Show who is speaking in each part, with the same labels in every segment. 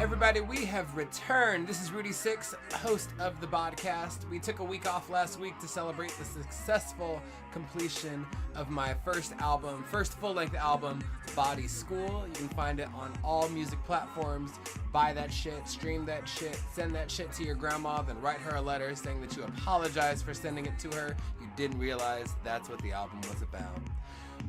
Speaker 1: Everybody, we have returned. This is Rudy 6, host of the Bodcast. We took a week off last week to celebrate the successful completion of my first full-length album, Body School. You can find it on all music platforms. Buy that shit, stream that shit, send that shit to your grandma, then write her a letter saying that you apologize for sending it to her. You didn't realize that's what the album was about.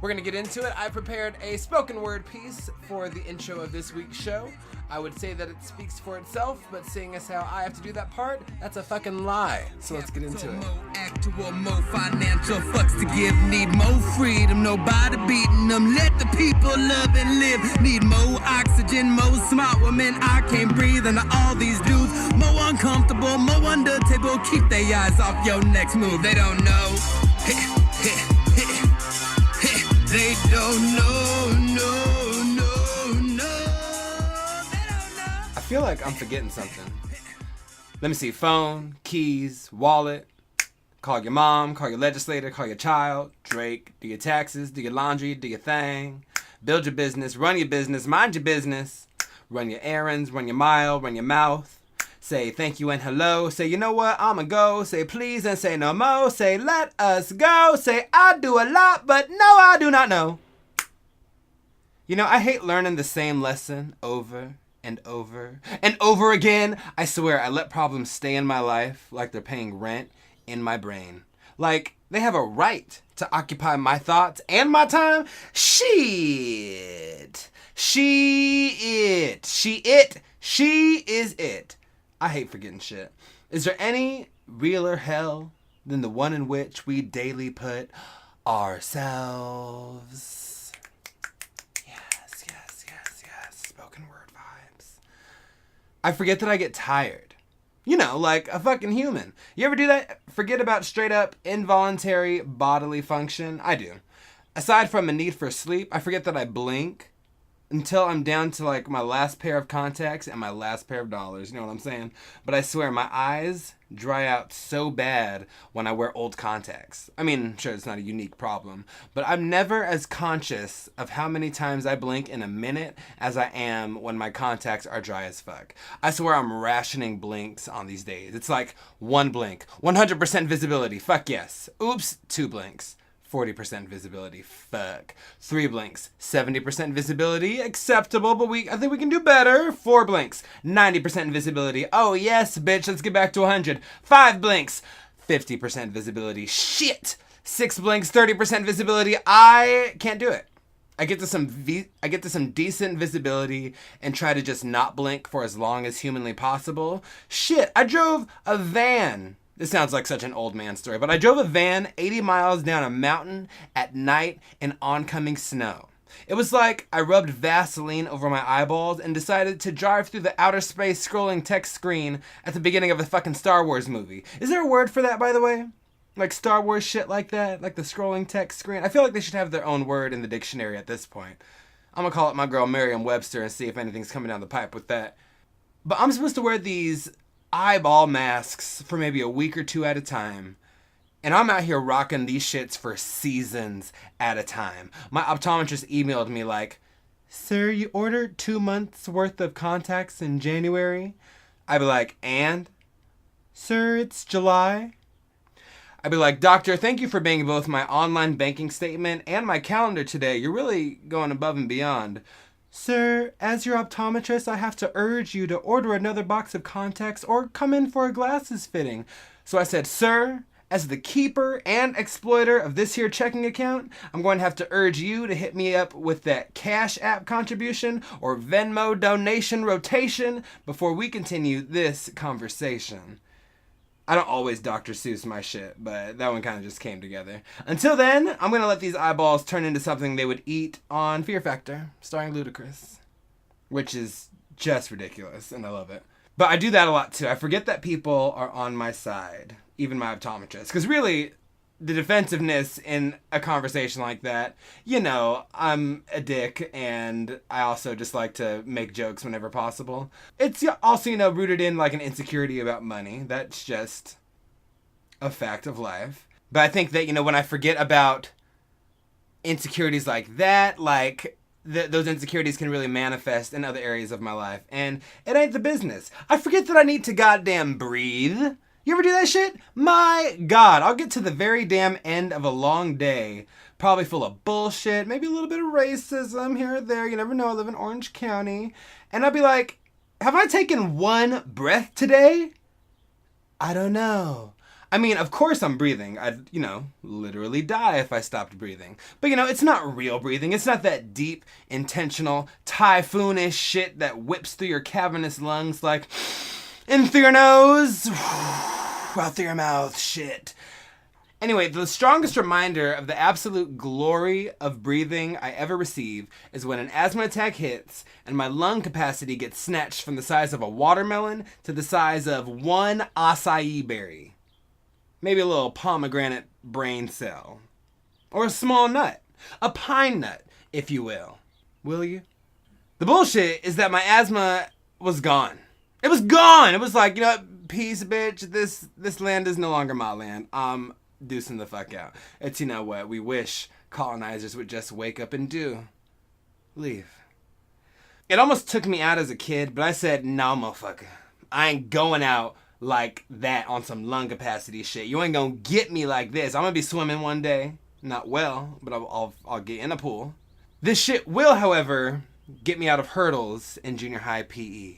Speaker 1: We're going to get into it. I prepared a spoken word piece for the intro of this week's show. I would say that it speaks for itself, but seeing as how I have to do that part, that's a fucking lie. So let's get into it.
Speaker 2: Actual, more financial fucks to give. Need more freedom, nobody beating them. Let the people love and live. Need more oxygen, more smart women. I can't breathe, and all these dudes more uncomfortable, more under the table. Keep their eyes off your next move. They don't know. They don't know, no. They don't know.
Speaker 1: I feel like I'm forgetting something. Let me see. Phone, keys, wallet. Call your mom, call your legislator, call your child. Drake, do your taxes, do your laundry, do your thing. Build your business, run your business, mind your business. Run your errands, run your mile, run your mouth. Say thank you and hello. Say you know what, I'ma go. Say please and say no more. Say let us go. Say I do a lot, but no, I do not know. You know, I hate learning the same lesson over and over and over again. I swear, I let problems stay in my life like they're paying rent in my brain. Like, they have a right to occupy my thoughts and my time. Shit. She is it. I hate forgetting shit. Is there any realer hell than the one in which we daily put ourselves? Yes. Spoken word vibes. I forget that I get tired. You know, like a fucking human. You ever do that? Forget about straight up involuntary bodily function? I do. Aside from a need for sleep, I forget that I blink until I'm down to like my last pair of contacts and my last pair of dollars. You know what I'm saying? But I swear my eyes dry out so bad when I wear old contacts. I mean, sure, it's not a unique problem, but I'm never as conscious of how many times I blink in a minute as I am when my contacts are dry as fuck. I swear I'm rationing blinks on these days. It's like one blink, 100% visibility, fuck yes. Oops, 2 blinks. 40% visibility, fuck. 3 blinks, 70% visibility, acceptable, but I think we can do better. 4 blinks, 90% visibility. Oh yes, bitch, let's get back to 100. 5 blinks, 50% visibility. Shit! 6 blinks, 30% visibility. I can't do it. I get to some decent visibility and try to just not blink for as long as humanly possible. Shit, I drove a van. This sounds like such an old man story, but I drove a van 80 miles down a mountain at night in oncoming snow. It was like I rubbed Vaseline over my eyeballs and decided to drive through the outer space scrolling text screen at the beginning of a fucking Star Wars movie. Is there a word for that, by the way? Like Star Wars shit like that? Like the scrolling text screen? I feel like they should have their own word in the dictionary at this point. I'm gonna call it my girl Merriam-Webster and see if anything's coming down the pipe with that. But I'm supposed to wear these eyeball masks for maybe a week or 2 at a time. And I'm out here rocking these shits for seasons at a time. My optometrist emailed me like, "Sir, you ordered 2 months worth of contacts in January." I'd be like, "And?" "Sir, it's July." I'd be like, "Doctor, thank you for being both my online banking statement and my calendar today. You're really going above and beyond." "Sir, as your optometrist, I have to urge you to order another box of contacts or come in for a glasses fitting." So I said, "Sir, as the keeper and exploiter of this here checking account, I'm going to have to urge you to hit me up with that Cash App contribution or Venmo donation rotation before we continue this conversation." I don't always Dr. Seuss my shit, but that one kind of just came together. Until then, I'm going to let these eyeballs turn into something they would eat on Fear Factor, starring Ludacris. Which is just ridiculous, and I love it. But I do that a lot too. I forget that people are on my side, even my optometrist. Because really, the defensiveness in a conversation like that, you know, I'm a dick and I also just like to make jokes whenever possible. It's also, you know, rooted in like an insecurity about money. That's just a fact of life. But I think that, you know, when I forget about insecurities like that, like those insecurities can really manifest in other areas of my life. And it ain't the business. I forget that I need to goddamn breathe. You ever do that shit? My God, I'll get to the very damn end of a long day, probably full of bullshit, maybe a little bit of racism here or there. You never know, I live in Orange County. And I'll be like, have I taken one breath today? I don't know. I mean, of course I'm breathing. I'd, literally die if I stopped breathing. But, it's not real breathing. It's not that deep, intentional, typhoonish shit that whips through your cavernous lungs like, in through your nose, out through your mouth, shit. Anyway, the strongest reminder of the absolute glory of breathing I ever receive is when an asthma attack hits and my lung capacity gets snatched from the size of a watermelon to the size of one acai berry. Maybe a little pomegranate brain cell. Or a small nut. A pine nut, if you will. Will you? The bullshit is that my asthma was gone. It was gone! It was like, peace, bitch. This land is no longer my land. I'm deucing the fuck out. It's, what we wish colonizers would just wake up and do. Leave. It almost took me out as a kid, but I said, no, motherfucker. I ain't going out like that on some lung capacity shit. You ain't gonna get me like this. I'm gonna be swimming one day. Not well, but I'll get in a pool. This shit will, however, get me out of hurdles in junior high PE.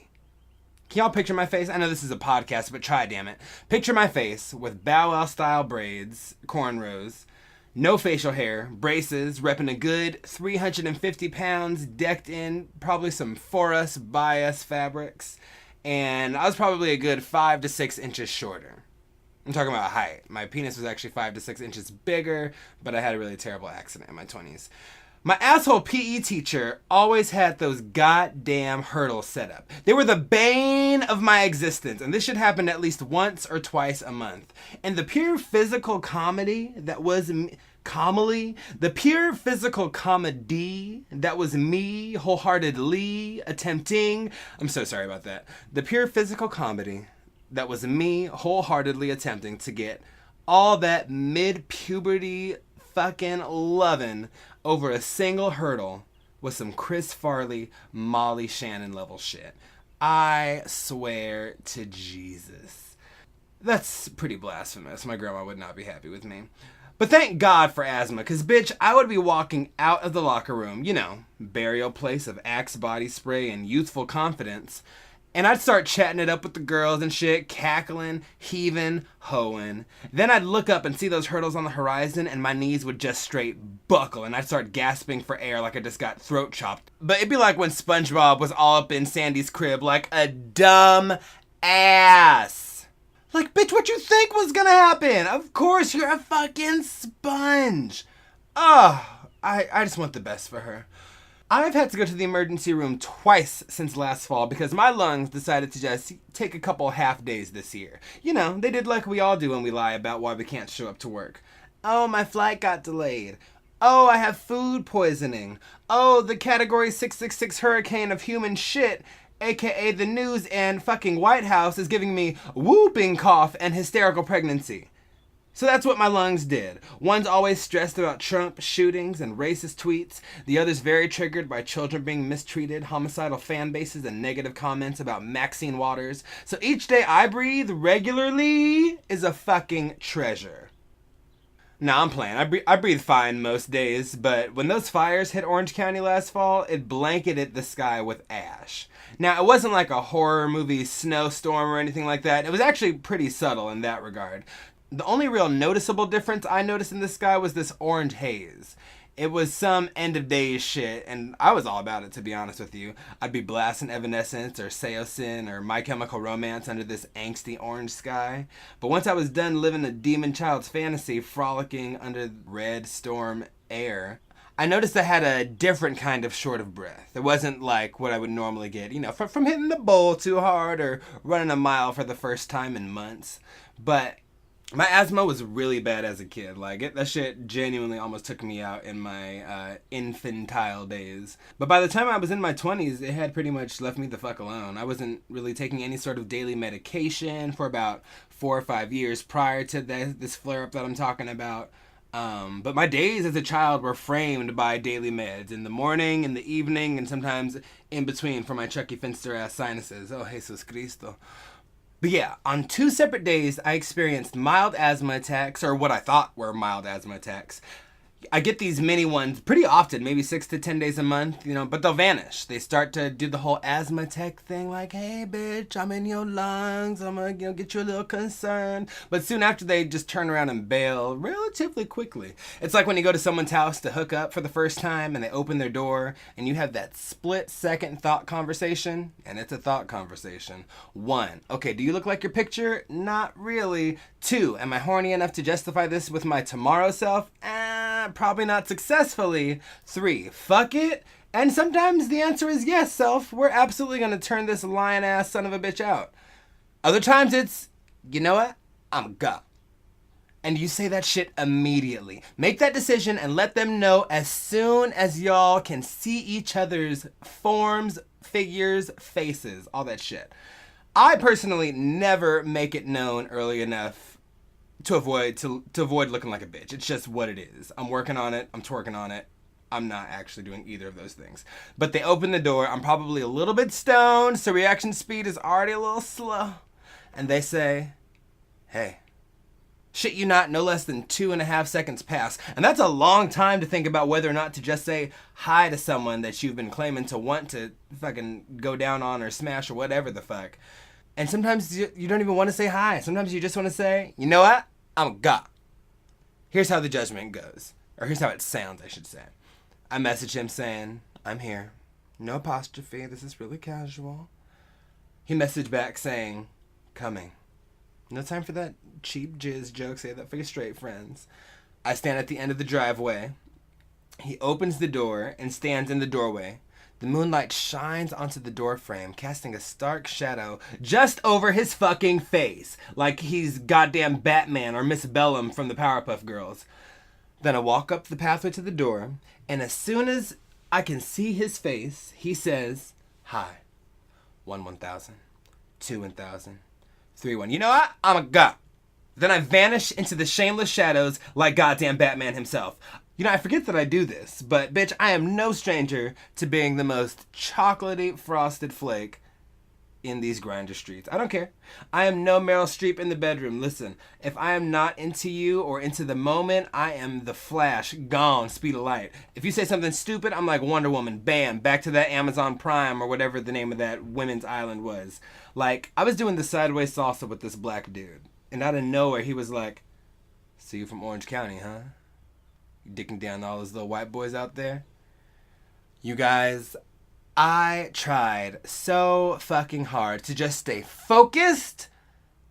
Speaker 1: Can y'all picture my face? I know this is a podcast, but try, damn it. Picture my face with Bow Wow style braids, cornrows, no facial hair, braces, repping a good 350 pounds, decked in probably some For Us, By Us fabrics. And I was probably a good 5 to 6 inches shorter. I'm talking about height. My penis was actually 5 to 6 inches bigger, but I had a really terrible accident in my 20s. My asshole PE teacher always had those goddamn hurdles set up. They were the bane of my existence, and this should happen at least once or twice a month. And the pure physical comedy that was me wholeheartedly attempting, I'm so sorry about that. The pure physical comedy that was me wholeheartedly attempting to get all that mid-puberty fucking lovin' over a single hurdle was some Chris Farley, Molly Shannon level shit. I swear to Jesus. That's pretty blasphemous. My grandma would not be happy with me. But thank God for asthma, because, bitch, I would be walking out of the locker room, burial place of Axe body spray and youthful confidence, and I'd start chatting it up with the girls and shit, cackling, heaving, hoeing. Then I'd look up and see those hurdles on the horizon, and my knees would just straight buckle, and I'd start gasping for air like I just got throat chopped. But it'd be like when SpongeBob was all up in Sandy's crib like a dumb ass. Like, bitch, what you think was gonna happen? Of course, you're a fucking sponge. Oh, I just want the best for her. I've had to go to the emergency room twice since last fall because my lungs decided to just take a couple half days this year. They did like we all do when we lie about why we can't show up to work. Oh, my flight got delayed. Oh, I have food poisoning. Oh, the category 666 hurricane of human shit, aka the news and fucking White House, is giving me whooping cough and hysterical pregnancy. So that's what my lungs did. One's always stressed about Trump shootings and racist tweets. The other's very triggered by children being mistreated, homicidal fan bases, and negative comments about Maxine Waters. So each day I breathe regularly is a fucking treasure. Nah, I'm playing. I breathe fine most days, but when those fires hit Orange County last fall, it blanketed the sky with ash. Now, it wasn't like a horror movie snowstorm or anything like that. It was actually pretty subtle in that regard. The only real noticeable difference I noticed in the sky was this orange haze. It was some end of days shit, and I was all about it, to be honest with you. I'd be blasting Evanescence or Seosin or My Chemical Romance under this angsty orange sky. But once I was done living a demon child's fantasy frolicking under red storm air, I noticed I had a different kind of short of breath. It wasn't like what I would normally get, from hitting the bowl too hard or running a mile for the first time in months. But my asthma was really bad as a kid. That shit genuinely almost took me out in my infantile days. But by the time I was in my 20s, it had pretty much left me the fuck alone. I wasn't really taking any sort of daily medication for about 4 or 5 years prior to this flare-up that I'm talking about. But my days as a child were framed by daily meds in the morning, in the evening, and sometimes in between for my Chucky Finster ass sinuses. Oh, Jesus Cristo. But yeah, on 2 separate days, I experienced mild asthma attacks, or what I thought were mild asthma attacks. I get these mini ones pretty often, maybe 6 to 10 days a month, but they'll vanish. They start to do the whole asthma tech thing, like, hey, bitch, I'm in your lungs, I'm gonna get you a little concerned. But soon after, they just turn around and bail relatively quickly. It's like when you go to someone's house to hook up for the first time, and they open their door, and you have that split-second thought conversation, and it's a thought conversation. 1, okay, do you look like your picture? Not really. 2, am I horny enough to justify this with my tomorrow self? Probably not successfully. 3, fuck it. And sometimes the answer is yes, self. We're absolutely going to turn this lion-ass son of a bitch out. Other times it's, you know what? I'm go. And you say that shit immediately. Make that decision and let them know as soon as y'all can see each other's forms, figures, faces, all that shit. I personally never make it known early enough to avoid looking like a bitch. It's just what it is. I'm working on it. I'm twerking on it. I'm not actually doing either of those things. But they open the door. I'm probably a little bit stoned, so reaction speed is already a little slow. And they say, hey, shit you not, no less than 2.5 seconds pass. And that's a long time to think about whether or not to just say hi to someone that you've been claiming to want to fucking go down on or smash or whatever the fuck. And sometimes you don't even want to say hi. Sometimes you just want to say, you know what? I'm God. Here's how the judgment goes. Or here's how it sounds, I should say. I message him saying, I'm here. No apostrophe. This is really casual. He messaged back saying, coming. No time for that cheap jizz joke. Say that for your straight friends. I stand at the end of the driveway. He opens the door and stands in the doorway. The moonlight shines onto the doorframe, casting a stark shadow just over his fucking face, like he's goddamn Batman or Miss Bellum from the Powerpuff Girls. Then I walk up the pathway to the door, and as soon as I can see his face, he says, hi. 1,000. 2,000. 3, 1. You know what? I'm a go. Then I vanish into the shameless shadows like goddamn Batman himself. I forget that I do this, but bitch, I am no stranger to being the most chocolatey frosted flake in these grinder streets. I don't care. I am no Meryl Streep in the bedroom. Listen, if I am not into you or into the moment, I am the Flash, gone, speed of light. If you say something stupid, I'm like Wonder Woman, bam, back to that Amazon Prime or whatever the name of that women's island was. Like, I was doing the sideways salsa with this black dude, and out of nowhere, he was like, so you from Orange County, huh? You dicking down all those little white boys out there? You guys, I tried so fucking hard to just stay focused,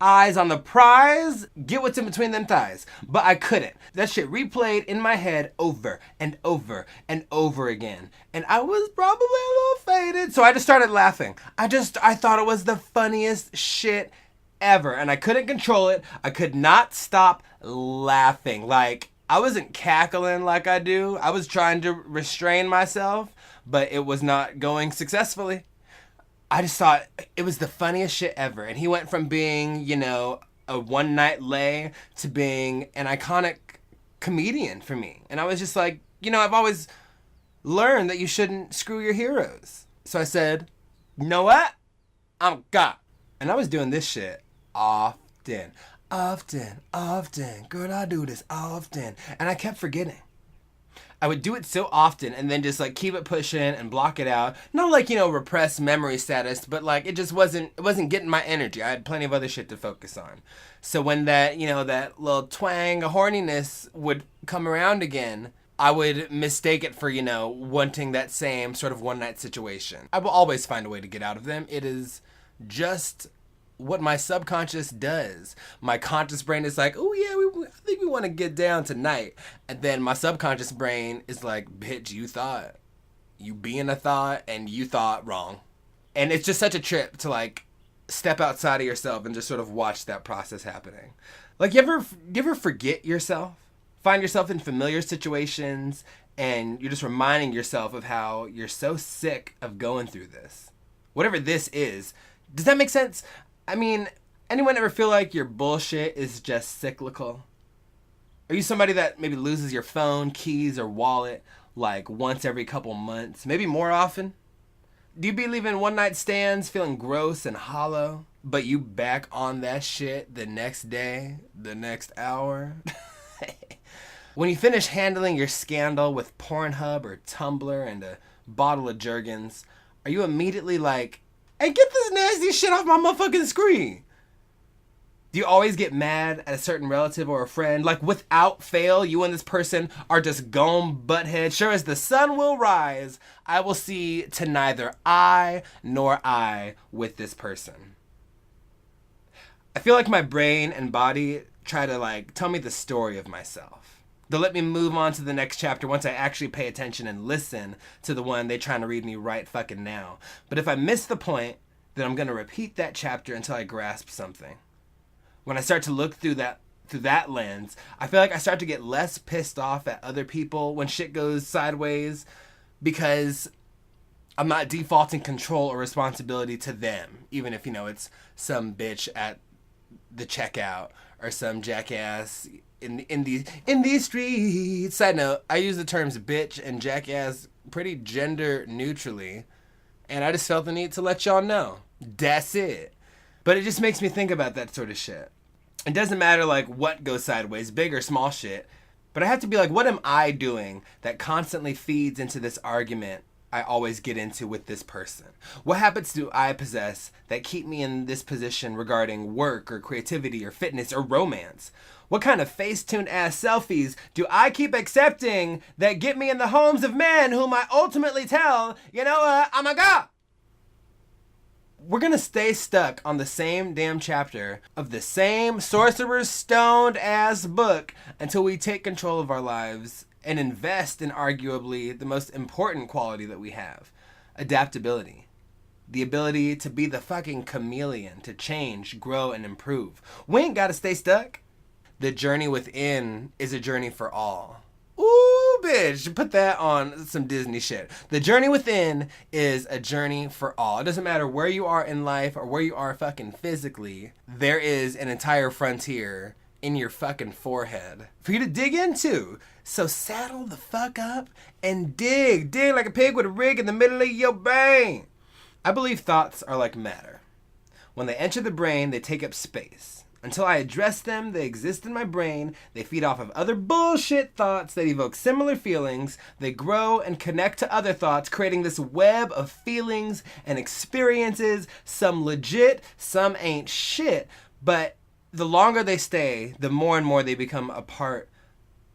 Speaker 1: eyes on the prize, get what's in between them thighs. But I couldn't. That shit replayed in my head over and over and over again. And I was probably a little faded, so I just started laughing. I thought it was the funniest shit ever. And I couldn't control it. I could not stop laughing. Like, I wasn't cackling like I do. I was trying to restrain myself, but it was not going successfully. I just thought it was the funniest shit ever. And he went from being, a one-night lay to being an iconic comedian for me. And I was just like, I've always learned that you shouldn't screw your heroes. So I said, you know what? I'm God. And I was doing this shit often. Often. Girl, I do this often. And I kept forgetting. I would do it so often and then just like keep it pushing and block it out. Not like, repressed memory status, but like it wasn't getting my energy. I had plenty of other shit to focus on. So when that, that little twang of horniness would come around again, I would mistake it for, wanting that same sort of one night situation. I will always find a way to get out of them. It is just what my subconscious does. My conscious brain is like, oh yeah, I think we want to get down tonight. And then my subconscious brain is like, bitch, you being a thought and you thought wrong. And it's just such a trip to like step outside of yourself and just sort of watch that process happening. Like, you ever forget yourself? Find yourself in familiar situations and you're just reminding yourself of how you're so sick of going through this. Whatever this is. Does that make sense? I mean, anyone ever feel like your bullshit is just cyclical? Are you somebody that maybe loses your phone, keys, or wallet like once every couple months, maybe more often? Do you believe in one-night stands feeling gross and hollow, but you back on that shit the next day, the next hour? When you finish handling your scandal with Pornhub or Tumblr and a bottle of Jergens, are you immediately like, hey, get this nasty shit off my motherfucking screen? Do you always get mad at a certain relative or a friend? Like, without fail, you and this person are just gone butthead. Sure as the sun will rise, I will see to neither eye nor eye with this person. I feel like my brain and body try to, like, tell me the story of myself. They'll let me move on to the next chapter once I actually pay attention and listen to the one they're trying to read me right fucking now. But if I miss the point, then I'm going to repeat that chapter until I grasp something. When I start to look through that lens, I feel like I start to get less pissed off at other people when shit goes sideways because I'm not defaulting control or responsibility to them, even if, it's some bitch at the checkout or some jackass in these streets. Side note, I use the terms bitch and jackass pretty gender neutrally, and I just felt the need to let y'all know. That's it. But it just makes me think about that sort of shit. It doesn't matter like what goes sideways, big or small shit, but I have to be like, what am I doing that constantly feeds into this argument I always get into with this person? What habits do I possess that keep me in this position regarding work or creativity or fitness or romance? What kind of face-tuned ass selfies do I keep accepting that get me in the homes of men whom I ultimately tell, I'm a god? We're gonna stay stuck on the same damn chapter of the same sorcerer's stoned ass book until we take control of our lives and invest in arguably the most important quality that we have: adaptability. The ability to be the fucking chameleon, to change, grow, and improve. We ain't gotta stay stuck. The journey within is a journey for all. Ooh, bitch, put that on some Disney shit. The journey within is a journey for all. It doesn't matter where you are in life or where you are fucking physically. There is an entire frontier in your fucking forehead for you to dig into. So saddle the fuck up and dig. Dig like a pig with a rig in the middle of your brain. I believe thoughts are like matter. When they enter the brain, they take up space. Until I address them, they exist in my brain. They feed off of other bullshit thoughts that evoke similar feelings. They grow and connect to other thoughts, creating this web of feelings and experiences. Some legit, some ain't shit. But the longer they stay, the more and more they become a part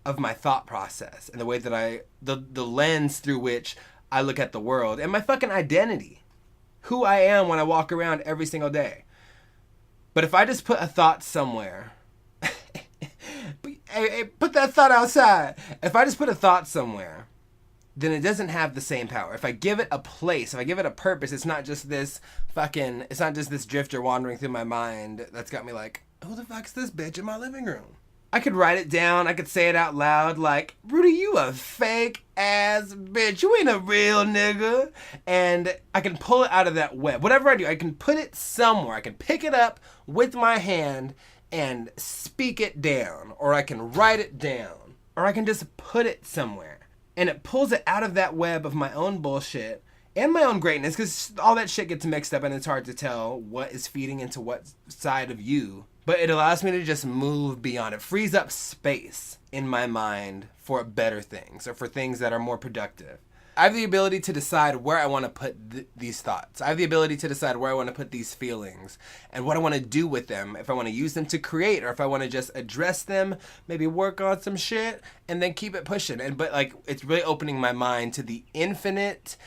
Speaker 1: of my thought process and the way that the lens through which I look at the world and my fucking identity. Who I am when I walk around every single day. But if I just put a thought somewhere, hey, put that thought outside. If I just put a thought somewhere, then it doesn't have the same power. If I give it a place, if I give it a purpose, it's not just this drifter wandering through my mind that's got me like, who the fuck's this bitch in my living room? I could write it down. I could say it out loud like, Rudy, you a fake ass bitch. You ain't a real nigga. And I can pull it out of that web. Whatever I do, I can put it somewhere. I can pick it up with my hand and speak it down. Or I can write it down. Or I can just put it somewhere. And it pulls it out of that web of my own bullshit and my own greatness, because all that shit gets mixed up and it's hard to tell what is feeding into what side of you. But it allows me to just move beyond. It frees up space in my mind for better things or for things that are more productive. I have the ability to decide where I want to put these thoughts. I have the ability to decide where I want to put these feelings and what I want to do with them. If I want to use them to create or if I want to just address them, maybe work on some shit and then keep it pushing. But it's really opening my mind to the infinite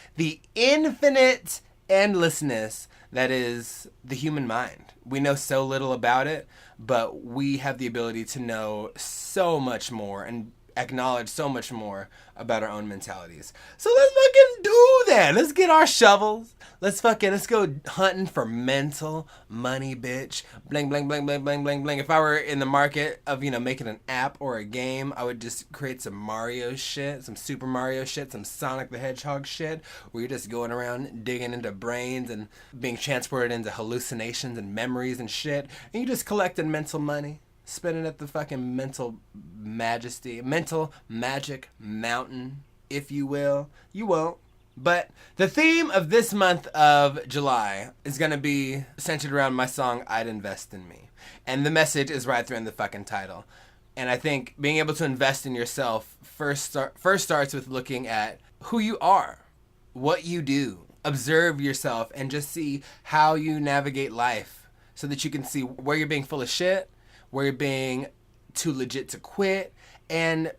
Speaker 1: endlessness that is the human mind. We know so little about it, but we have the ability to know so much more and acknowledge so much more about our own mentalities. So let's fucking do that. Let's get our shovels. Let's go hunting for mental money, bitch. Bling, bling, bling, bling, bling, bling, bling. If I were in the market of, making an app or a game, I would just create some Mario shit, some Super Mario shit, some Sonic the Hedgehog shit, where you're just going around digging into brains and being transported into hallucinations and memories and shit, and you just collecting mental money. spinning at the fucking mental magic mountain, if you will. You won't. But the theme of this month of July is going to be centered around my song, I'd Invest in Me. And the message is right there in the fucking title. And I think being able to invest in yourself first starts with looking at who you are, what you do, observe yourself, and just see how you navigate life so that you can see where you're being full of shit, where you're being too legit to quit, and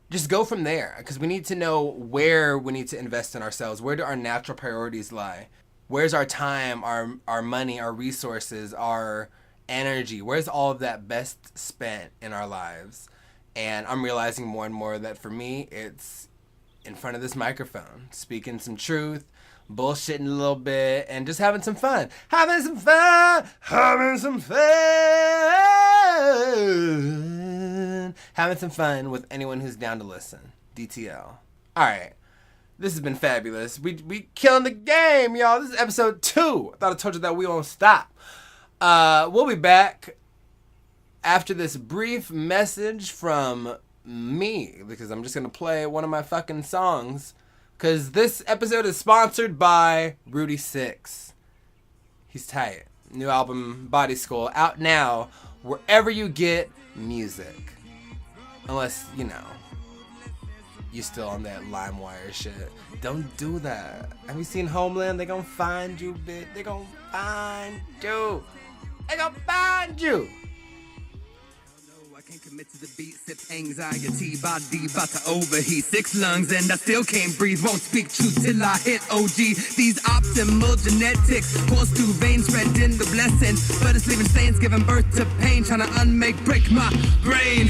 Speaker 1: just go from there. Because we need to know where we need to invest in ourselves. Where do our natural priorities lie? Where's our time, our money, our resources, our energy? Where's all of that best spent in our lives? And I'm realizing more and more that for me, it's in front of this microphone, speaking some truth, bullshitting a little bit, and just having some fun. Having some fun with anyone who's down to listen. DTL. Alright. This has been fabulous. We killing the game, y'all. This is episode 2. I thought I told you that we won't stop. We'll be back after this brief message from me, because I'm just going to play one of my fucking songs, because this episode is sponsored by Rudy 6. He's tight. New album, Body School, out now wherever you get music. Unless, you know, you still on that LimeWire shit. Don't do that. Have you seen Homeland? They gonna find you, bitch. They gonna find you. They gonna find you.
Speaker 2: Can't commit to the beat, sip anxiety, body about to overheat. 6 lungs and I still can't breathe, won't speak truth till I hit OG. These optimal genetics course through veins, spreading the blessings, but it's leaving stains, giving birth to pain, trying to break my brain.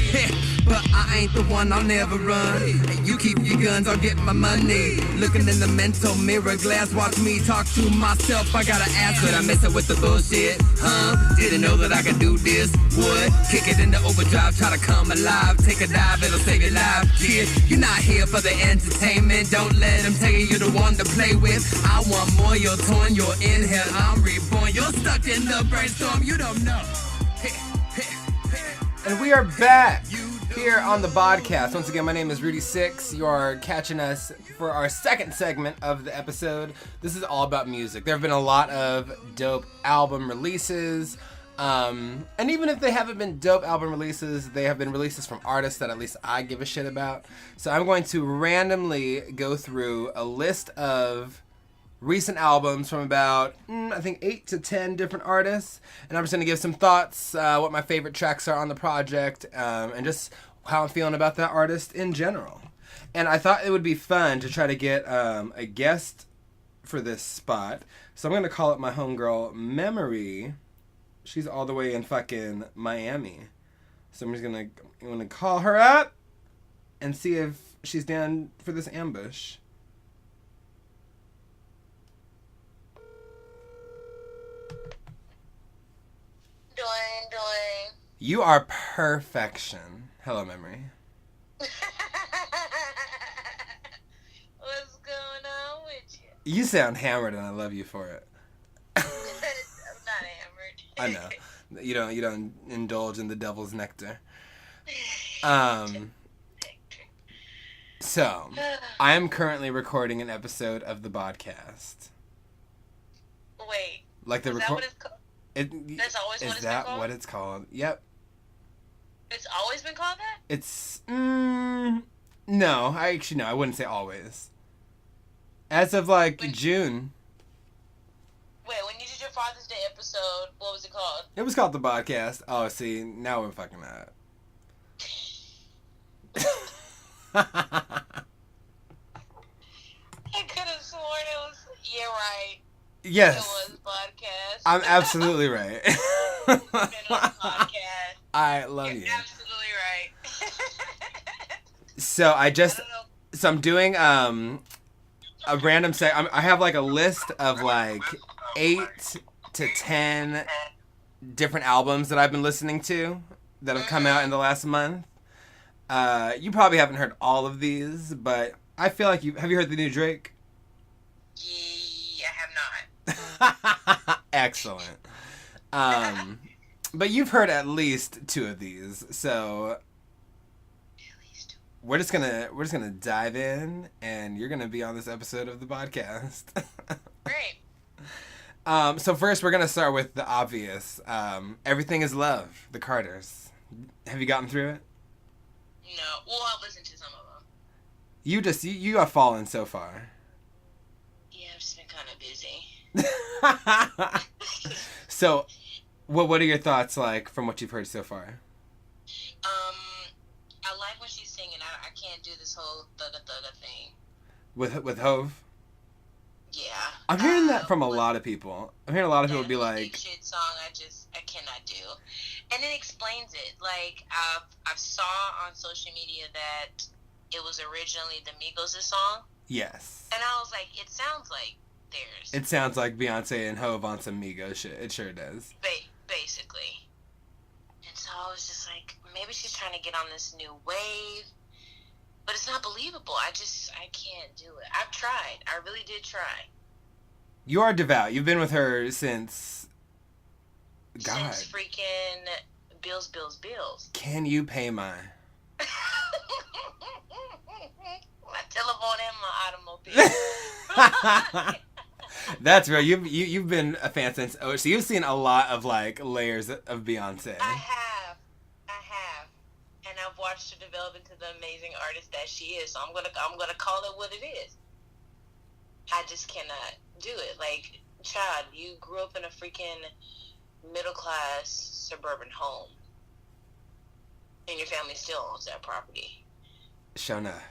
Speaker 2: But I ain't the one, I'll never run. You keep your guns, I'll get my money. Looking in the mental mirror glass, watch me talk to myself. I gotta ask, could I mess up with the bullshit? Didn't know that I could do this. Would kick it into overdrive, try to come alive. Take a dive, it'll save your life. Kid, you're not here for the entertainment. Don't let them tell you you're the one to play with. I want more, you're torn, you're in hell, I'm reborn. You're stuck in the brainstorm, you don't know.
Speaker 1: And we are back here on the Bodcast. Once again, my name is Rudy 6. You are catching us for our second segment of the episode. This is all about music. There have been a lot of dope album releases. And even if they haven't been dope album releases, they have been releases from artists that at least I give a shit about. So I'm going to randomly go through a list of recent albums from about, I think 8 to 10 different artists. And I'm just going to give some thoughts, what my favorite tracks are on the project, and just how I'm feeling about that artist in general. And I thought it would be fun to try to get a guest for this spot. So I'm going to call up my homegirl, Memori. She's all the way in fucking Miami. So I'm just going to call her up and see if she's down for this ambush.
Speaker 3: Doing.
Speaker 1: You are perfection. Hello, Memori.
Speaker 3: What's going on with you?
Speaker 1: You sound hammered, and I love you for it.
Speaker 3: I'm not hammered.
Speaker 1: I know. You don't indulge in the devil's nectar. So, I am currently recording an episode of the Bodcast.
Speaker 3: Wait.
Speaker 1: Like the
Speaker 3: Is that what it's called? That's always what it's been called?
Speaker 1: Is that what it's called? Yep.
Speaker 3: It's always been called that?
Speaker 1: It's, no. I wouldn't say always. As of, June.
Speaker 3: Wait, when you did your Father's Day episode, what was it called?
Speaker 1: It was called The Bodcast. Oh, see, now we're fucking up.
Speaker 3: I could have sworn it was, yeah, right.
Speaker 1: Yes.
Speaker 3: It was Bodcast.
Speaker 1: I'm absolutely right.
Speaker 3: It was Podcast.
Speaker 1: I love you.
Speaker 3: You're absolutely right.
Speaker 1: So I'm doing a random I have a list of 8 to 10 different albums that I've been listening to that have come out in the last month. You probably haven't heard all of these, but I feel like have you heard the new Drake?
Speaker 3: Yeah, I have not.
Speaker 1: Excellent. But you've heard at least 2 of these, so we're just gonna dive in, and you're gonna be on this episode of the podcast.
Speaker 3: Great.
Speaker 1: So first we're gonna start with the obvious. Everything Is Love, the Carters. Have you gotten through it?
Speaker 3: No. Well, I've listened to some of them.
Speaker 1: You have fallen so far.
Speaker 3: Yeah, I've just been kind of busy.
Speaker 1: So, what are your thoughts like from what you've heard so far?
Speaker 3: I like when she's singing. I can't do this whole thugga thing.
Speaker 1: With Hove?
Speaker 3: Yeah.
Speaker 1: I'm hearing that from a lot of people. I'm hearing a lot of people be like,
Speaker 3: shit song I cannot do. And it explains it. Like I've saw on social media that it was originally the Migos' song.
Speaker 1: yes.
Speaker 3: And I was like, it sounds like theirs.
Speaker 1: It sounds like Beyonce and Hove on some Migos shit. It sure does.
Speaker 3: Basically. And so I was just like, maybe she's trying to get on this new wave. But it's not believable. I can't do it. I've tried. I really did try.
Speaker 1: You are devout. You've been with her since... God.
Speaker 3: Since freaking Bills.
Speaker 1: Can you pay my...
Speaker 3: My telephone and my automobile.
Speaker 1: That's real. You've been a fan since... Oh, so you've seen a lot of, like, layers of Beyonce.
Speaker 3: I have. And I've watched her develop into the amazing artist that she is. So I'm gonna call it what it is. I just cannot do it. Like, child, you grew up in a freaking middle class suburban home, and your family still owns that property.
Speaker 1: Sure enough.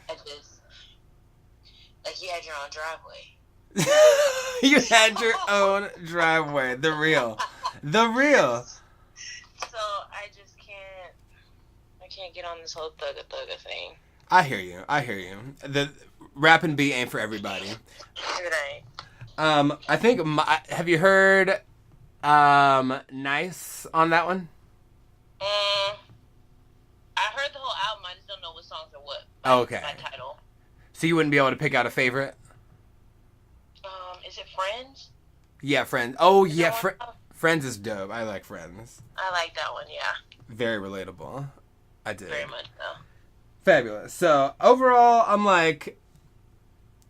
Speaker 3: Like you had your own driveway.
Speaker 1: You had your own driveway. The real.
Speaker 3: So I just can't get on this whole thugga thing.
Speaker 1: I hear you. The rap and beat ain't for everybody.
Speaker 3: It ain't.
Speaker 1: I think have you heard Nice on that one?
Speaker 3: I heard the whole album. I just don't know what songs are what.
Speaker 1: Okay.
Speaker 3: By title.
Speaker 1: So you wouldn't be able to pick out a favorite?
Speaker 3: Is it Friends?
Speaker 1: Yeah, Friends. Oh, yeah, Friends is dope. I like Friends.
Speaker 3: I like that one, yeah.
Speaker 1: Very relatable. I did.
Speaker 3: Very much so.
Speaker 1: Fabulous. So, overall,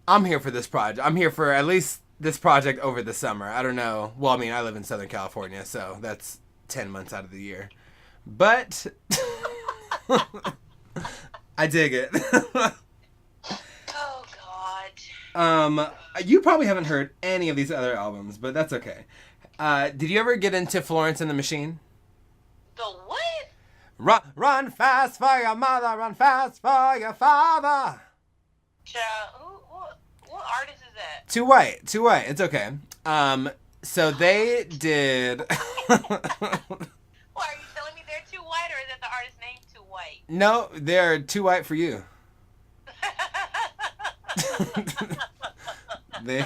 Speaker 1: I'm here for this project. I'm here for at least this project over the summer. I don't know. Well, I mean, I live in Southern California, so that's 10 months out of the year. But I dig it.
Speaker 3: Oh, God.
Speaker 1: You probably haven't heard any of these other albums, but that's okay. Did you ever get into Florence and the Machine?
Speaker 3: The what?
Speaker 1: Run fast for your mother, run fast for your father.
Speaker 3: Child, what artist is that?
Speaker 1: Too white. It's okay. So they did...
Speaker 3: What, are you telling me they're too white, or is that the artist's name Too White?
Speaker 1: No, they're too white for you.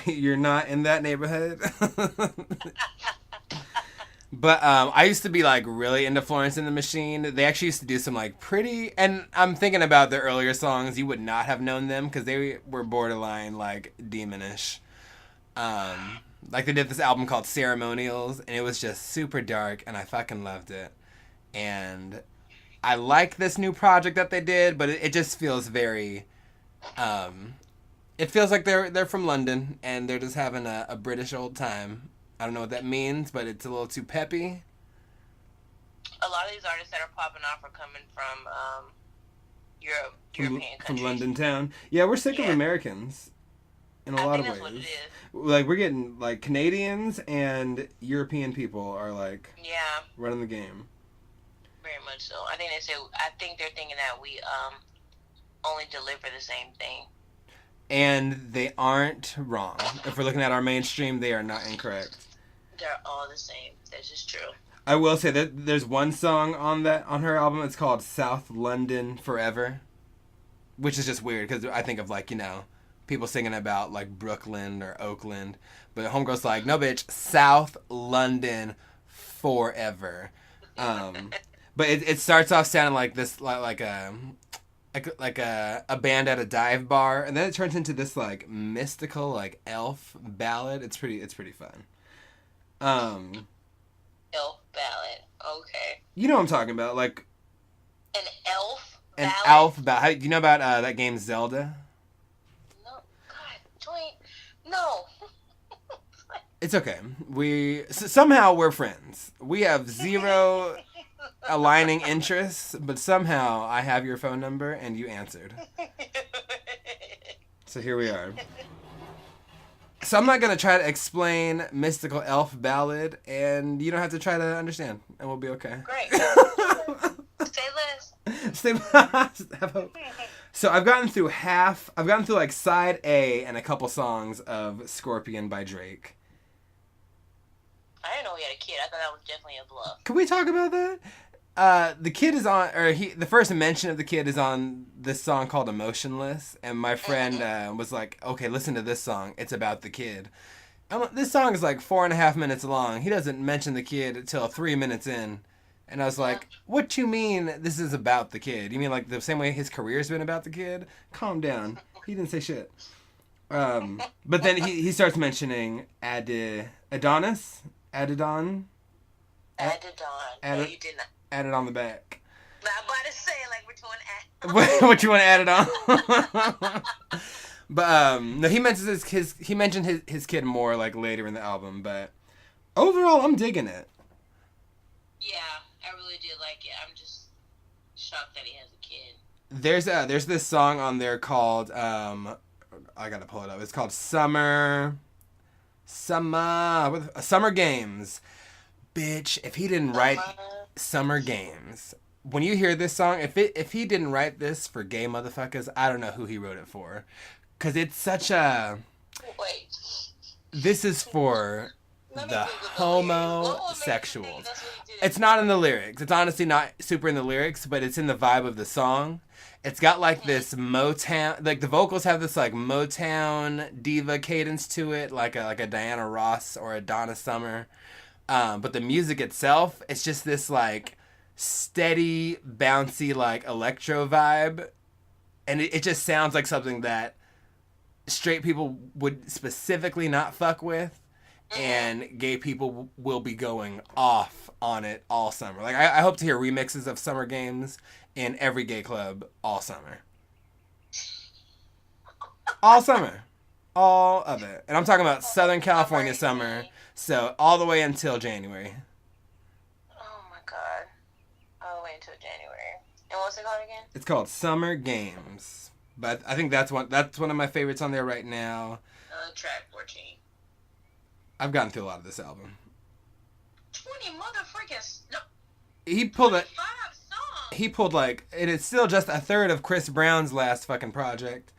Speaker 1: You're not in that neighborhood. But I used to be like really into Florence and the Machine. They actually used to do some like pretty, and I'm thinking about their earlier songs. You would not have known them because they were borderline like demonish. Like they did this album called Ceremonials, and it was just super dark, and I fucking loved it. And I like this new project that they did, but it just feels very. It feels like they're from London and they're just having a British old time. I don't know what that means, but it's a little too peppy.
Speaker 3: A lot of these artists that are popping off are coming from European countries.
Speaker 1: From London town. Yeah, we're sick of Americans in a lot of ways.
Speaker 3: What it is.
Speaker 1: Like we're getting like Canadians and European people are like running the game.
Speaker 3: Very much so. I think they're thinking that we only deliver the same thing.
Speaker 1: And they aren't wrong. If we're looking at our mainstream, they are not incorrect.
Speaker 3: They're all the same. That's just true.
Speaker 1: I will say that there's one song on her album. It's called South London Forever, which is just weird because I think of like, you know, people singing about like Brooklyn or Oakland, but Homegirl's like, no bitch, South London Forever. But it starts off sounding like this, like a band at a dive bar, and then it turns into this like mystical like elf ballad. It's pretty fun.
Speaker 3: Elf ballad. Okay.
Speaker 1: You know what I'm talking about, like
Speaker 3: An elf
Speaker 1: an
Speaker 3: ballad?
Speaker 1: elf ballad. Do you know about that game Zelda?
Speaker 3: No, God, Dwayne, no.
Speaker 1: It's okay. Somehow we're friends. We have zero aligning interests, but somehow I have your phone number and you answered. So here we are. So I'm not going to try to explain Mystical Elf Ballad, and you don't have to try to understand, and we'll be okay.
Speaker 3: Great. Say less.
Speaker 1: Stay have hope. So I've gotten through like side A and a couple songs of Scorpion by Drake.
Speaker 3: I didn't know he had a kid. I thought that was definitely a bluff.
Speaker 1: Can we talk about that? The kid is on, the first mention of the kid is on this song called Emotionless, and my friend was like, okay, listen to this song. It's about the kid. This song is like 4.5 minutes long. He doesn't mention the kid until 3 minutes in. And I was like, what you mean this is about the kid? You mean like the same way his career's been about the kid? Calm down. He didn't say shit. But then he starts mentioning Adonis.
Speaker 3: Added on. No, you did not.
Speaker 1: Added on the back.
Speaker 3: I'm about to say, like, we're doing
Speaker 1: What you want to add it on? But no, he mentions he mentioned his kid more like later in the album. But overall, I'm digging it.
Speaker 3: Yeah, I really do like it. I'm just shocked that he has a kid.
Speaker 1: There's this song on there called I gotta pull it up. It's called Summer Games. Bitch, if he didn't write Summer Games, when you hear this song, if he didn't write this for gay motherfuckers, I don't know who he wrote it for. Cause it's such a...
Speaker 3: Wait.
Speaker 1: This is for the homosexuals. It's not in the lyrics. It's honestly not super in the lyrics, but it's in the vibe of the song. It's got like this Motown, like the vocals have this like Motown diva cadence to it, like a Diana Ross or a Donna Summer. But the music itself, it's just this like steady, bouncy like electro vibe, and it just sounds like something that straight people would specifically not fuck with, and gay people will be going off on it all summer. Like I hope to hear remixes of Summer Games in every gay club all summer. All summer. All of it. And I'm talking about Southern California summer, so all the way until January.
Speaker 3: Oh my god. All the way until January. And what's it called again?
Speaker 1: It's called Summer Games. But I think that's one of my favorites on there right now.
Speaker 3: Track 14.
Speaker 1: I've gotten through a lot of this album.
Speaker 3: 20 motherfuckers. No.
Speaker 1: He pulled
Speaker 3: 5 songs.
Speaker 1: He pulled like, it is still just a third of Chris Brown's last fucking project.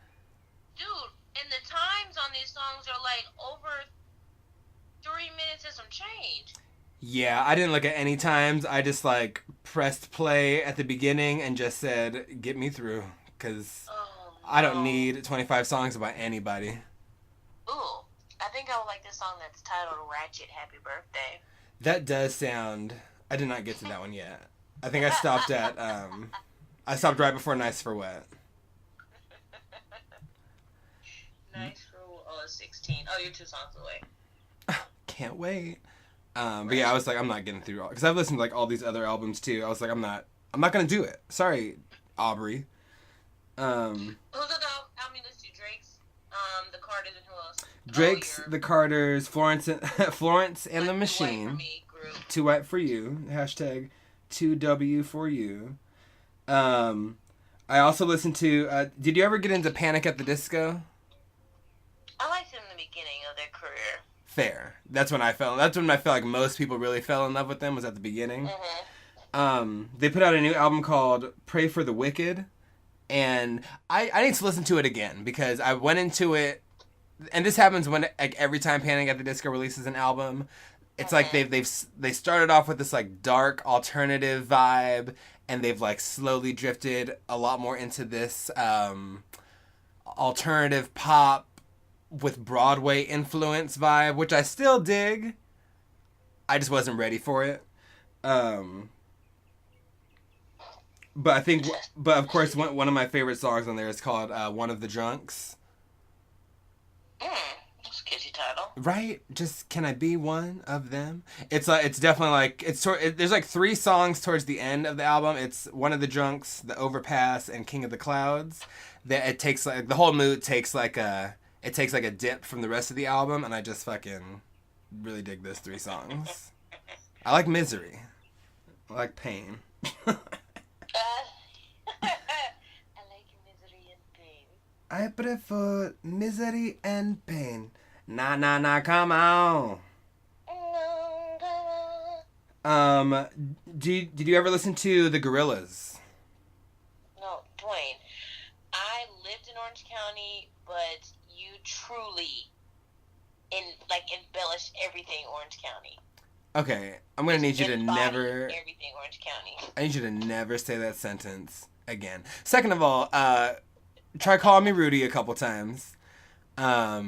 Speaker 3: Dude, and the times on these songs are like over 3 minutes and some change.
Speaker 1: Yeah, I didn't look at any times. I just like pressed play at the beginning and just said, get me through. Because I don't need 25 songs by anybody.
Speaker 3: Ooh, I think I would like this song that's titled Ratchet Happy Birthday.
Speaker 1: That does sound... I did not get to that one yet. I think I stopped at... I stopped right before Nice for Wet.
Speaker 3: Nice for... Oh, it's 16. Oh, you're 2 songs away.
Speaker 1: Can't wait. But yeah, I was like, I'm not getting through all... Because I've listened to like all these other albums too. I was like, I'm not going to do it. Sorry, Aubrey.
Speaker 3: Who's the album you listen to? Drake's? The Carters and who else?
Speaker 1: Drake's, The Carters, Florence and the Machine.
Speaker 3: Too White for Me group.
Speaker 1: Too White for You. Hashtag 2W for You. I also listened to... did you ever get into Panic at the Disco?
Speaker 3: I liked them in the beginning of their career.
Speaker 1: Fair. That's when I felt like most people really fell in love with them, was at the beginning.
Speaker 3: Mm-hmm.
Speaker 1: They put out a new album called Pray for the Wicked. And I need to listen to it again because I went into it, and this happens when like every time Panic at the Disco releases an album, it's like they started off with this like dark alternative vibe, and they've like slowly drifted a lot more into this alternative pop with Broadway influence vibe, which I still dig. I just wasn't ready for it. But of course, one of my favorite songs on there is called One of the Drunks.
Speaker 3: Just because you title.
Speaker 1: Right? Just, can I be one of them? It's definitely like, there's like 3 songs towards the end of the album. It's One of the Drunks, The Overpass, and King of the Clouds. That it takes like, the whole mood takes like a dip from the rest of the album, and I just fucking really dig those 3 songs. I like Misery. I like Pain.
Speaker 3: I like Misery and Pain.
Speaker 1: I prefer Misery and Pain. Nah, come on. Did you ever listen to the Gorillaz?
Speaker 3: No, Dwayne. I lived in Orange County, but you truly embellish everything Orange County.
Speaker 1: Okay, I'm gonna need you to never.
Speaker 3: Everything Orange County.
Speaker 1: I need you to never say that sentence again. Second of all, try calling me Rudy a couple times. I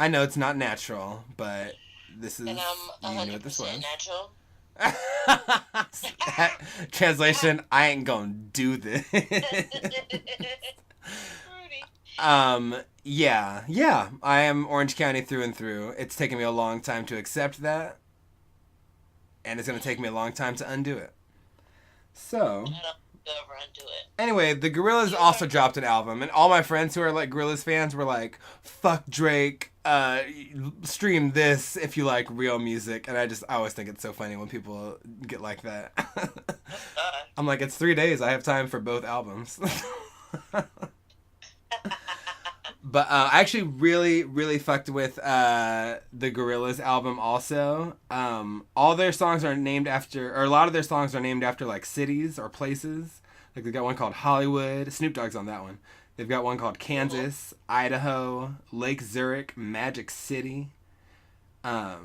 Speaker 1: know it's not natural, but this is.
Speaker 3: And I'm 100%
Speaker 1: you knew what this was.
Speaker 3: natural.
Speaker 1: Translation: I ain't gonna do this.
Speaker 3: Rudy.
Speaker 1: Yeah, I am Orange County through and through. It's taken me a long time to accept that, and it's gonna take me a long time to undo it. So,
Speaker 3: I don't ever undo it.
Speaker 1: Anyway, the Gorillaz also dropped an album, and all my friends who are like Gorillaz fans were like, "Fuck Drake, stream this if you like real music." And I always think it's so funny when people get like that. I'm like, it's 3 days. I have time for both albums. But I actually really, really fucked with the Gorillaz album also. All their songs are named after, or a lot of their songs are named after like cities or places. Like they've got one called Hollywood. Snoop Dogg's on that one. They've got one called Kansas, Idaho, Lake Zurich, Magic City. I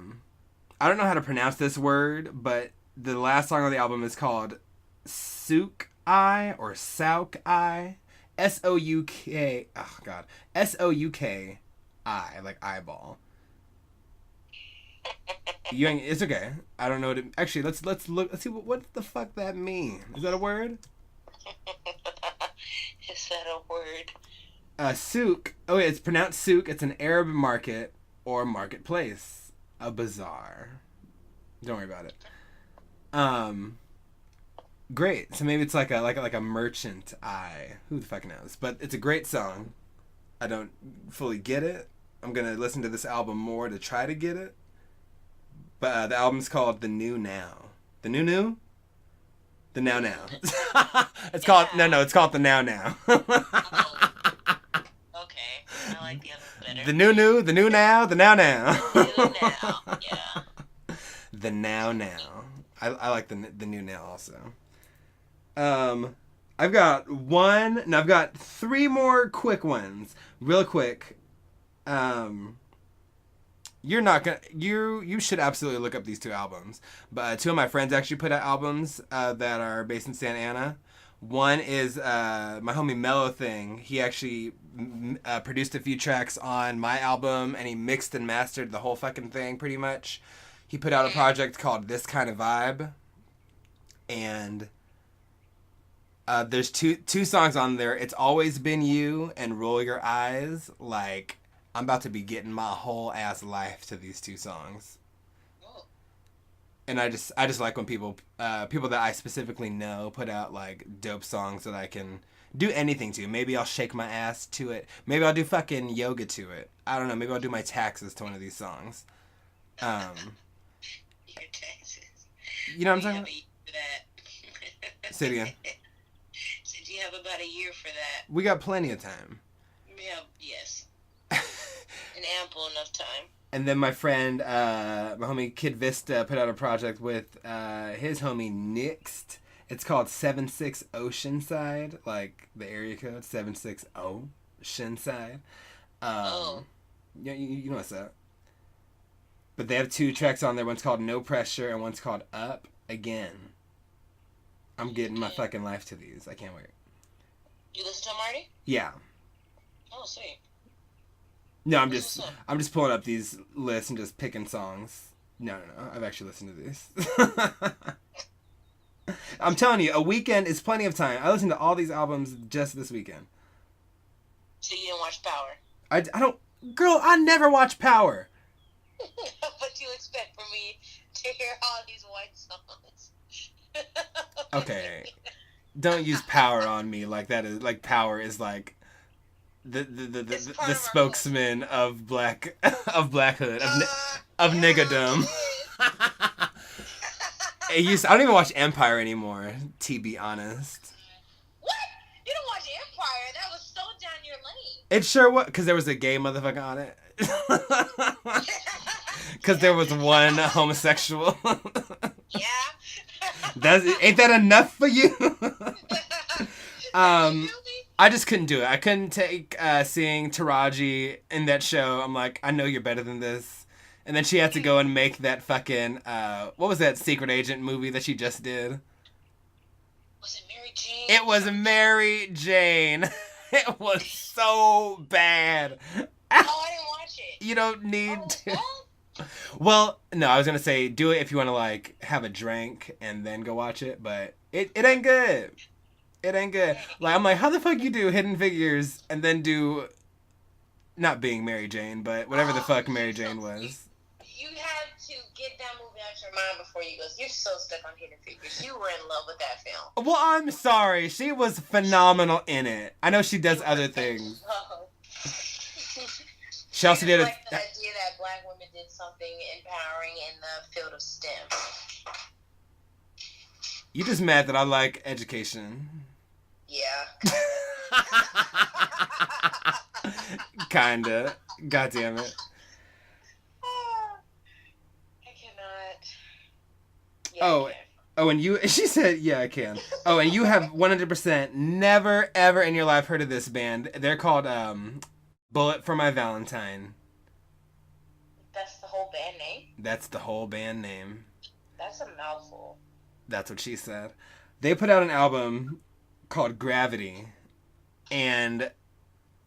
Speaker 1: don't know how to pronounce this word, but the last song on the album is called Souk-I or Souk-I. S-O-U-K. Oh, God. S-O-U-K-I. Like eyeball. It's okay. I don't know what it... Actually, let's look... Let's see what the fuck that means. Is that a word?
Speaker 3: Is that a word?
Speaker 1: Souk. Oh, yeah, it's pronounced souk. It's an Arab market or marketplace. A bazaar. Don't worry about it. Great. So maybe it's like a merchant eye. Who the fuck knows? But it's a great song. I don't fully get it. I'm gonna listen to this album more to try to get it. But the album's called The New Now. The New? The Now Now. It's called It's called The Now Now.
Speaker 3: Okay. I like the other better.
Speaker 1: The New, the New Now, the Now Now.
Speaker 3: The New Now. Yeah.
Speaker 1: The Now Now. I like the New Now also. I've got 3 more quick ones. Real quick. You should absolutely look up these 2 albums. But 2 of my friends actually put out albums that are based in Santa Ana. One is my homie Mellow Thing. He actually produced a few tracks on my album, and he mixed and mastered the whole fucking thing pretty much. He put out a project called This Kind of Vibe, and there's two songs on there. It's Always Been You and Roll Your Eyes. Like, I'm about to be getting my whole ass life to these 2 songs. And I just like when people that I specifically know put out like dope songs that I can do anything to. Maybe I'll shake my ass to it. Maybe I'll do fucking yoga to it. I don't know. Maybe I'll do my taxes to one of these songs.
Speaker 3: Your taxes.
Speaker 1: You know what I'm saying?
Speaker 3: You have a year for that.
Speaker 1: Say it again.
Speaker 3: Did you have about a year for that?
Speaker 1: We got plenty of time.
Speaker 3: Yeah, yes. An ample enough time.
Speaker 1: And then my friend, my homie Kid Vista, put out a project with his homie Nixt. It's called 76 Oceanside, like the area code 760 Oceanside. You know what's up. But they have 2 tracks on there. One's called No Pressure and one's called Up Again. I'm getting my fucking life to these. I can't wait.
Speaker 3: You listen to them already?
Speaker 1: Yeah.
Speaker 3: Oh, sweet.
Speaker 1: No, I'm just pulling up these lists and just picking songs. No. I've actually listened to these. I'm telling you, a weekend is plenty of time. I listened to all these albums just this weekend.
Speaker 3: So you didn't watch Power?
Speaker 1: I don't. Girl, I never watched Power.
Speaker 3: What do you expect from me to hear all these white songs?
Speaker 1: Okay. Don't use Power on me like that is like Power is like the spokesman of black of blackhood of niggerdom. I don't even watch Empire anymore, to be honest.
Speaker 3: What? You don't watch Empire? That was so down your lane.
Speaker 1: It sure was, because there was a gay motherfucker on it. Because there was one homosexual.
Speaker 3: Yeah.
Speaker 1: Ain't that enough for you? I just couldn't do it. I couldn't take seeing Taraji in that show. I'm like, I know you're better than this. And then she had to go and make that fucking, what was that secret agent movie that she just did?
Speaker 3: Was it Mary Jane?
Speaker 1: It was Mary Jane. It was so bad.
Speaker 3: Oh, I didn't watch it.
Speaker 1: You don't need to. Well, no, I was going to say, do it if you want to, like, have a drink and then go watch it, but it ain't good. It ain't good. Like, I'm like, how the fuck you do Hidden Figures and then do, not being Mary Jane, but whatever the fuck Mary Jane was.
Speaker 3: You had to get that movie out your mind before you go. You're so stuck on Hidden Figures. You were in love with that film.
Speaker 1: Well, I'm sorry. She was phenomenal in it. I know she does other things. She also did
Speaker 3: like the idea that black women did something empowering in the field of STEM.
Speaker 1: You just mad that I like education.
Speaker 3: Yeah.
Speaker 1: Kinda. God damn it.
Speaker 3: I cannot.
Speaker 1: Yeah, oh, and you, she said, yeah, I can. Oh, and you have 100% never, ever in your life heard of this band. They're called, Bullet for My Valentine.
Speaker 3: That's the whole band name?
Speaker 1: That's the whole band name.
Speaker 3: That's a mouthful.
Speaker 1: That's what she said. They put out an album called Gravity. And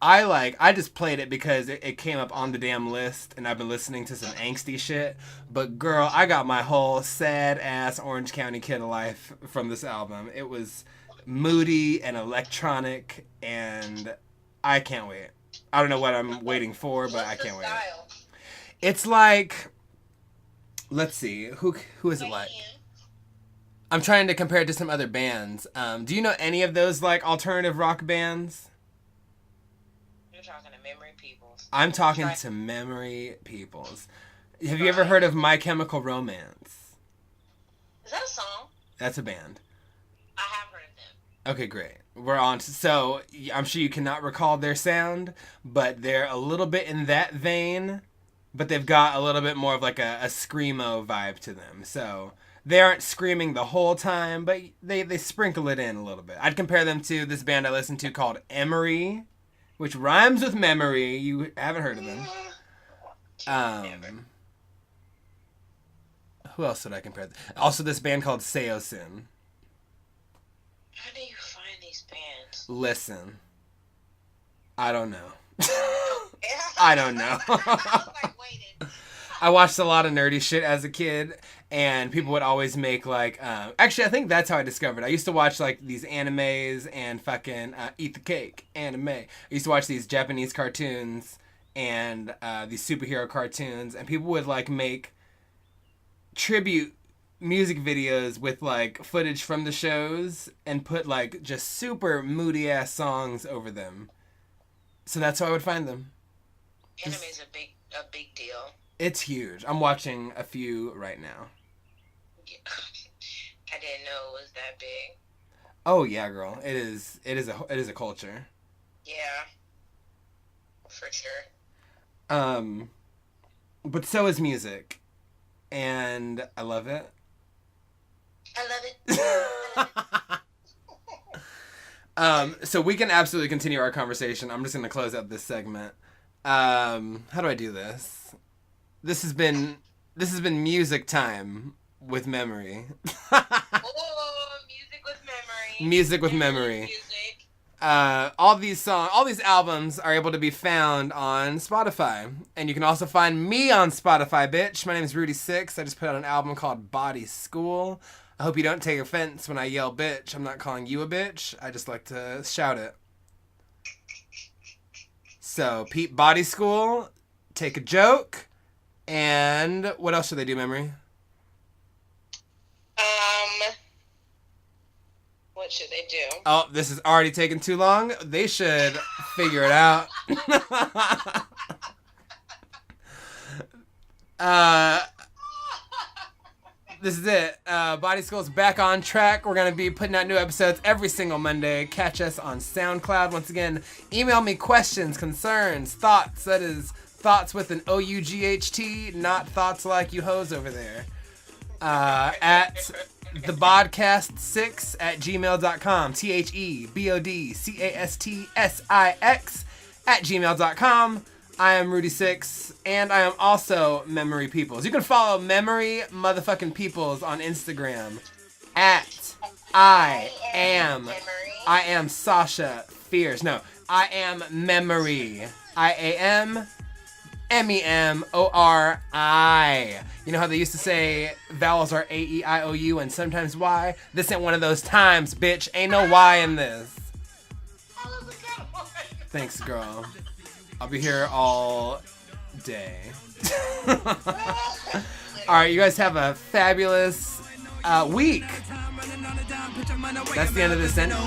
Speaker 1: I just played it because it came up on the damn list. And I've been listening to some angsty shit. But girl, I got my whole sad-ass Orange County kid of life from this album. It was moody and electronic. And I can't wait. I don't know what I'm waiting for, but I can't wait. It's like, let's see, who is it like? I'm trying to compare it to some other bands. Do you know any of those like alternative rock bands?
Speaker 3: You're talking to Memory Peoples.
Speaker 1: I'm talking to Memory Peoples. Have you ever heard of My Chemical Romance?
Speaker 3: Is that a song?
Speaker 1: That's a band.
Speaker 3: I have heard of them.
Speaker 1: Okay, great. We're on. So I'm sure you cannot recall their sound, but they're a little bit in that vein, but they've got a little bit more of like a screamo vibe to them. So they aren't screaming the whole time, but they sprinkle it in a little bit. I'd compare them to this band I listen to called Emory, which rhymes with memory. You haven't heard of them. Who else would I compare? Also, this band called Seosin.
Speaker 3: How do you find these bands?
Speaker 1: Listen, I don't know. I don't know. I watched a lot of nerdy shit as a kid, and people would always make like. Actually, I think that's how I discovered. I used to watch like these animes and fucking Eat the Cake anime. I used to watch these Japanese cartoons and these superhero cartoons, and people would like make tribute music videos with like footage from the shows and put like just super moody ass songs over them. So that's how I would find them.
Speaker 3: Anime is a big deal.
Speaker 1: It's huge. I'm watching a few right now.
Speaker 3: I didn't know it was that big.
Speaker 1: Oh yeah, girl. It is a culture.
Speaker 3: Yeah. For sure.
Speaker 1: But so is music. And I love it.
Speaker 3: I love it.
Speaker 1: So we can absolutely continue our conversation. I'm just going to close out this segment. How do I do this? This has been music time with Memory.
Speaker 3: Music with memory.
Speaker 1: Music with memory.
Speaker 3: Music.
Speaker 1: All these albums are able to be found on Spotify. And you can also find me on Spotify, bitch. My name is Rudy 6. I just put out an album called Body School. I hope you don't take offense when I yell bitch. I'm not calling you a bitch. I just like to shout it. So, Pete Body School, Take a Joke, and what else should they do, Memory?
Speaker 3: What should they do?
Speaker 1: Oh, this is already taking too long. They should figure it out. This is it. Body School's back on track. We're going to be putting out new episodes every single Monday. Catch us on SoundCloud. Once again, email me questions, concerns, thoughts. That is thoughts with an O-U-G-H-T, not thoughts like you hoes over there. At the Bodcast6 at gmail.com. THEBODCASTSIX at gmail.com. I am Rudy6, and I am also Memori Peoples. You can follow Memori motherfucking Peoples on Instagram at I am Sasha Fierce. No, I am Memori. IAMMEMORI. You know how they used to say vowels are A-E-I-O-U and sometimes Y? This ain't one of those times, bitch. Ain't no Y in this. Thanks, girl. I'll be here all day. Alright, you guys have a fabulous week. That's the end of this sentence.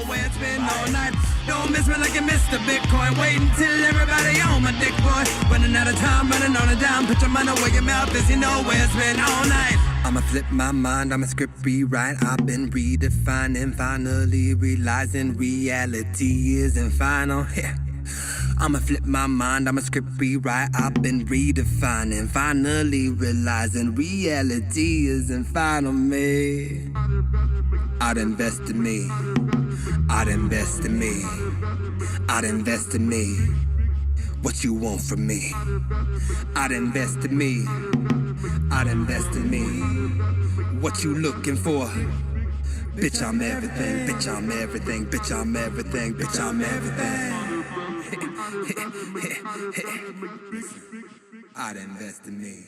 Speaker 2: Don't miss me like you missed the Bitcoin. Wait until everybody on my dick, boy. Running out of time, running on it down. Put your money where your mouth is, you know where it's been all night. I'ma flip my mind, I'ma script rewrite. I've been redefining, finally realizing reality isn't final. Yeah. I'ma flip my mind, I'ma script rewrite. I've been redefining, finally realizing reality isn't final, me. I'd invest in me. I'd invest in me. I'd invest in me. What you want from me? I'd invest in me. I'd invest in me. What you looking for? Bitch, I'm everything. Bitch, I'm everything. Bitch, I'm everything. Bitch, I'm everything. I'd invest in me.